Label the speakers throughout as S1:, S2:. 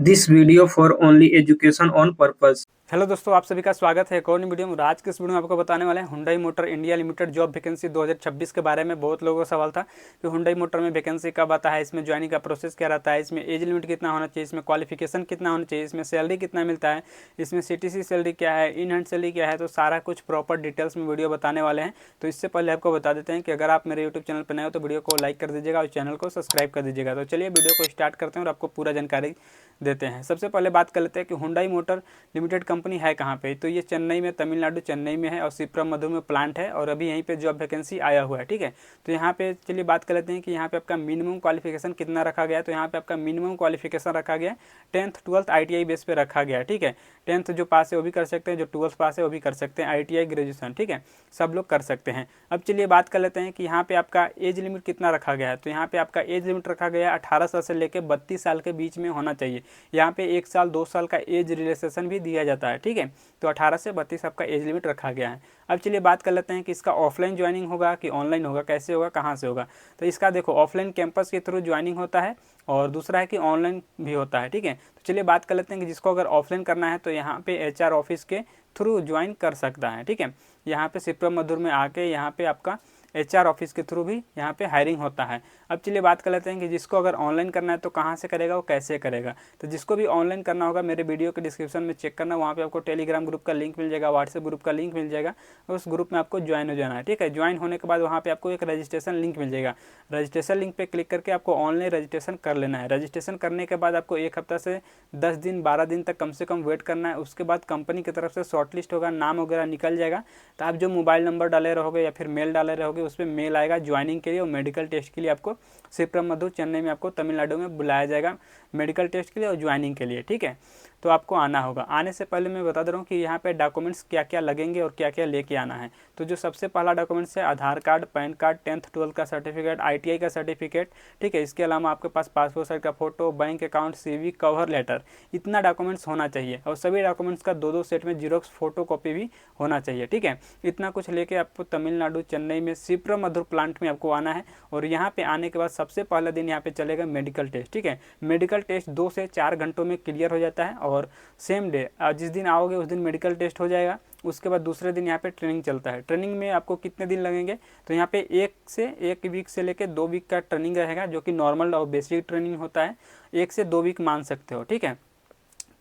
S1: This video for only education on purpose।
S2: Hello दोस्तों, आप सभी का स्वागत है एक और नई वीडियो में। आज के इस वीडियो में आपको बताने वाले हैं Hyundai motor India limited job vacancy 2026 के बारे में। बहुत लोगों का सवाल था कि हुंडई मोटर में वैकेंसी कब आता है, इसमें ज्वाइनिंग का प्रोसेस क्या रहता है, इसमें एज लिमिट कितना होना चाहिए, इसमें क्वालिफिकेशन कितना होना चाहिए, इसमें सैलरी कितना मिलता है, इसमें CTC सैलरी क्या है, इन हैंड सैलरी क्या है। तो सारा कुछ प्रॉपर डिटेल्स में वीडियो बताने वाले हैं। तो इससे पहले आपको बता देते हैं कि अगर आप मेरे यूट्यूब चैनल पर नए हो तो वीडियो को लाइक कर दीजिएगा और चैनल को सब्सक्राइब कर दीजिएगा। तो चलिए वीडियो को स्टार्ट करते हैं और आपको पूरा जानकारी देते हैं। सबसे पहले बात कर लेते हैं कि हुंडई मोटर लिमिटेड कंपनी है कहाँ पे। तो ये चेन्नई में, तमिलनाडु चेन्नई में है और सिप्रामधु में प्लांट है और अभी यहीं पे जॉब वैकेंसी आया हुआ है। ठीक है, तो यहाँ पे चलिए बात कर लेते हैं कि यहाँ पे आपका मिनिमम क्वालिफिकेशन कितना रखा गया है। तो यहाँ पे आपका मिनिमम क्वालिफिकेशन रखा गया है 10th 12th ITI बेस पे रखा गया है। ठीक है, 10th जो पास है वो भी कर सकते हैं, जो 12th पास है वो भी कर सकते हैं, ITI ग्रेजुएशन। ठीक है, सब लोग कर सकते हैं। अब चलिए बात कर लेते हैं कि यहाँ पे आपका एज लिमिट कितना रखा गया है। तो यहाँ पे आपका एज लिमिट रखा गया है 18 साल से लेकर 32 साल के बीच में होना चाहिए। यहाँ पे 1 साल 2 साल का एज रिलैक्सेशन भी दिया जाता है। ठीक है, तो 18 से 32 आपका एज लिमिट रखा गया है। अब चलिए बात कर लेते हैं कि इसका ऑफलाइन ज्वाइनिंग होगा कि ऑनलाइन होगा, कैसे होगा, कहाँ से होगा। तो इसका देखो, ऑफलाइन कैंपस के थ्रू ज्वाइनिंग होता है और दूसरा है कि ऑनलाइन भी होता है। ठीक है, तो चलिए बात कर लेते हैं कि जिसको अगर ऑफलाइन करना है तो यहाँ पे HR ऑफिस के थ्रू ज्वाइन कर सकता है। ठीक है, यहाँ पे सिप्रामधुर में आके यहाँ पे आपका HR ऑफिस के थ्रू भी यहाँ पे हायरिंग होता है। अब चलिए बात कर लेते हैं कि जिसको अगर ऑनलाइन करना है तो कहाँ से करेगा, वो कैसे करेगा। तो जिसको भी ऑनलाइन करना होगा मेरे वीडियो के डिस्क्रिप्शन में चेक करना, वहाँ पे आपको टेलीग्राम ग्रुप का लिंक मिल जाएगा, व्हाट्सएप ग्रुप का लिंक मिल जाएगा, उस ग्रुप में आपको ज्वाइन हो जाना है। ठीक है, ज्वाइन होने के बाद वहाँ पर आपको एक रजिस्ट्रेशन लिंक मिल जाएगा। रजिस्ट्रेशन लिंक पर क्लिक करके आपको ऑनलाइन रजिस्ट्रेशन कर लेना है। रजिस्ट्रेशन करने के बाद आपको 1 हफ्ता से 10 दिन 12 दिन तक कम से कम वेट करना है। उसके बाद कंपनी की तरफ से शॉर्टलिस्ट होगा, नाम वगैरह निकल जाएगा। तो आप जो मोबाइल नंबर डाले रहोगे या फिर मेल डाले रहोगे उस पर मेल आएगा ज्वाइनिंग के लिए और मेडिकल टेस्ट के लिए आपको सिप्रामधु चेन्नई में आपको तमिलनाडु में बुलाया जाएगा मेडिकल टेस्ट के लिए और ज्वाइनिंग के लिए। ठीक है, तो आपको आना होगा। आने से पहले मैं बता दे रहा हूँ कि यहाँ पे डॉक्यूमेंट्स क्या क्या लगेंगे और क्या क्या लेके आना है। तो जो सबसे पहला डॉक्यूमेंट्स है आधार card, pan card, 10th 12th का सर्टिफिकेट, ITI का सर्टिफिकेट। ठीक है, इसके अलावा आपके पास पासपोर्ट साइज का photo, bank account, CV, cover letter, इतना डॉक्यूमेंट्स होना चाहिए। और सभी डॉक्यूमेंट्स का 2-2 सेट में जीरोक्स फोटो कॉपी भी होना चाहिए। ठीक है, इतना कुछ लेके आपको तमिलनाडु चेन्नई में सिप्रामधुर प्लांट में आपको आना है। और यहाँ पे आने के बाद सबसे पहला दिन यहाँ पे चलेगा मेडिकल टेस्ट। ठीक है, मेडिकल टेस्ट 2 से 4 घंटों में क्लियर हो जाता है और सेम डे जिस दिन आओगे उस दिन मेडिकल टेस्ट हो जाएगा। उसके बाद दूसरे दिन यहाँ पे ट्रेनिंग चलता है। ट्रेनिंग में आपको कितने दिन लगेंगे, तो यहाँ पे 1 वीक से लेकर 2 वीक का ट्रेनिंग रहेगा, जो कि नॉर्मल और बेसिक ट्रेनिंग होता है। 1 से 2 वीक मान सकते हो। ठीक है,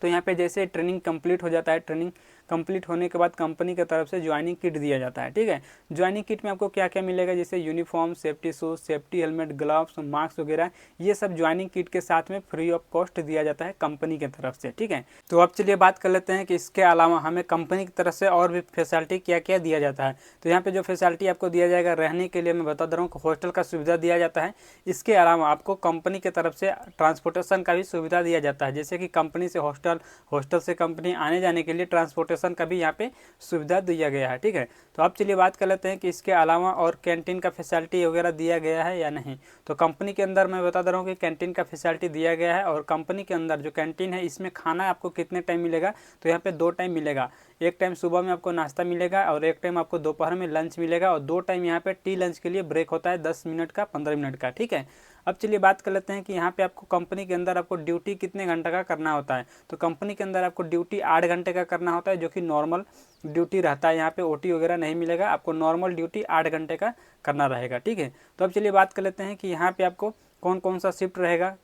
S2: तो यहाँ पे जैसे ट्रेनिंग कंप्लीट हो जाता है, ट्रेनिंग कंप्लीट होने के बाद कंपनी की तरफ से ज्वाइनिंग किट दिया जाता है। ठीक है, ज्वाइनिंग किट में आपको क्या क्या मिलेगा, जैसे uniform, safety shoes, safety helmet, gloves, mask वगैरह, ये सब ज्वाइनिंग किट के साथ में फ्री ऑफ कॉस्ट दिया जाता है कंपनी की तरफ से। ठीक है, तो अब चलिए बात कर लेते हैं कि इसके अलावा हमें कंपनी की तरफ से और भी फैसिलिटी क्या क्या दिया जाता है। तो यहाँ पे जो फैसिलिटी आपको दिया जाएगा रहने के लिए, मैं बता दे रहा हूँ, हॉस्टल का सुविधा दिया जाता है। इसके अलावा आपको कंपनी की तरफ से ट्रांसपोर्टेशन का भी सुविधा दिया जाता है, जैसे कि कंपनी से हॉस्टल, हॉस्टल से कंपनी आने जाने के लिए ट्रांसपोर्टेशन का भी यहाँ पे सुविधा दिया गया है। ठीक है, तो अब चलिए बात कर लेते हैं कि इसके अलावा और कैंटीन का फैसिलिटी वगैरह दिया गया है या नहीं। तो कंपनी के अंदर मैं बता दे रहा हूँ कि कैंटीन का फैसिलिटी दिया गया है। और कंपनी के अंदर जो कैंटीन है इसमें खाना आपको कितने टाइम मिलेगा, तो यहाँ पे 2 टाइम मिलेगा। एक टाइम सुबह में आपको नाश्ता मिलेगा और एक टाइम आपको दोपहर में लंच मिलेगा। और 2 टाइम यहाँ पे टी लंच के लिए ब्रेक होता है 10 मिनट का, 15 मिनट का। ठीक है, अब चलिए बात कर लेते हैं कि यहाँ पे आपको कंपनी के अंदर आपको ड्यूटी कितने घंटे का करना होता है। तो कंपनी के अंदर आपको ड्यूटी 8 घंटे का करना होता है, जो कि नॉर्मल ड्यूटी रहता है। यहाँ पे OT वगैरह नहीं मिलेगा, आपको नॉर्मल ड्यूटी 8 घंटे का करना रहेगा। ठीक है, तो अब चलिए बात कर लेते हैं कि यहाँ पे आपको कौन कौन सा शिफ्ट रहेगा।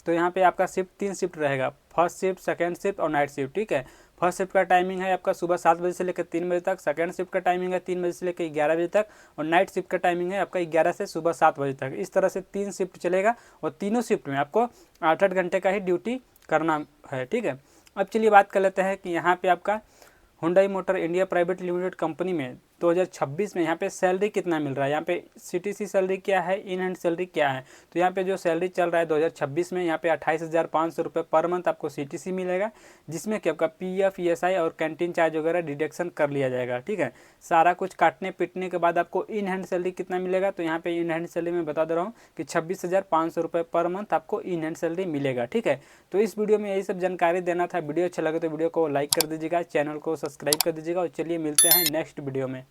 S2: तो यहाँ पे आपका शिफ्ट 3 शिफ्ट रहेगा, फर्स्ट शिफ्ट, सेकेंड शिफ्ट और नाइट शिफ्ट। ठीक है, फर्स्ट शिफ्ट का टाइमिंग है आपका सुबह 7 बजे से लेकर 3 बजे तक, सेकंड शिफ्ट का टाइमिंग है 3 बजे से लेकर 11 बजे तक और नाइट शिफ्ट का टाइमिंग है आपका 11 से सुबह 7 बजे तक। इस तरह से 3 शिफ्ट चलेगा और तीनों शिफ्ट में आपको 8-8 घंटे का ही ड्यूटी करना है। ठीक है, अब चलिए बात कर लेते हैं कि यहाँ पे आपका Hyundai motor India private limited company में 2026 में यहाँ पे सैलरी कितना मिल रहा है, यहाँ पे CTC सैलरी क्या है, इन हैंड सैलरी क्या है। तो यहाँ पे जो सैलरी चल रहा है 2026 में, यहाँ पे 28,500 रुपये पर मंथ आपको CTC मिलेगा, जिसमें कि आपका PF, ESI और कैंटीन चार्ज वगैरह डिडक्शन कर लिया जाएगा। ठीक है, सारा कुछ काटने पीटने के बाद आपको इन हैंड सैलरी कितना मिलेगा। तो यहाँ पे इन हैंड सैलरी में बता दे रहा हूँ कि 26,500 रुपये पर मंथ आपको इन हैंड सैलरी मिलेगा। ठीक है, तो इस वीडियो में यही सब जानकारी देना था। वीडियो अच्छा लगे तो वीडियो को लाइक कर दीजिएगा, चैनल को सब्सक्राइब कर दीजिएगा और चलिए मिलते हैं नेक्स्ट वीडियो में।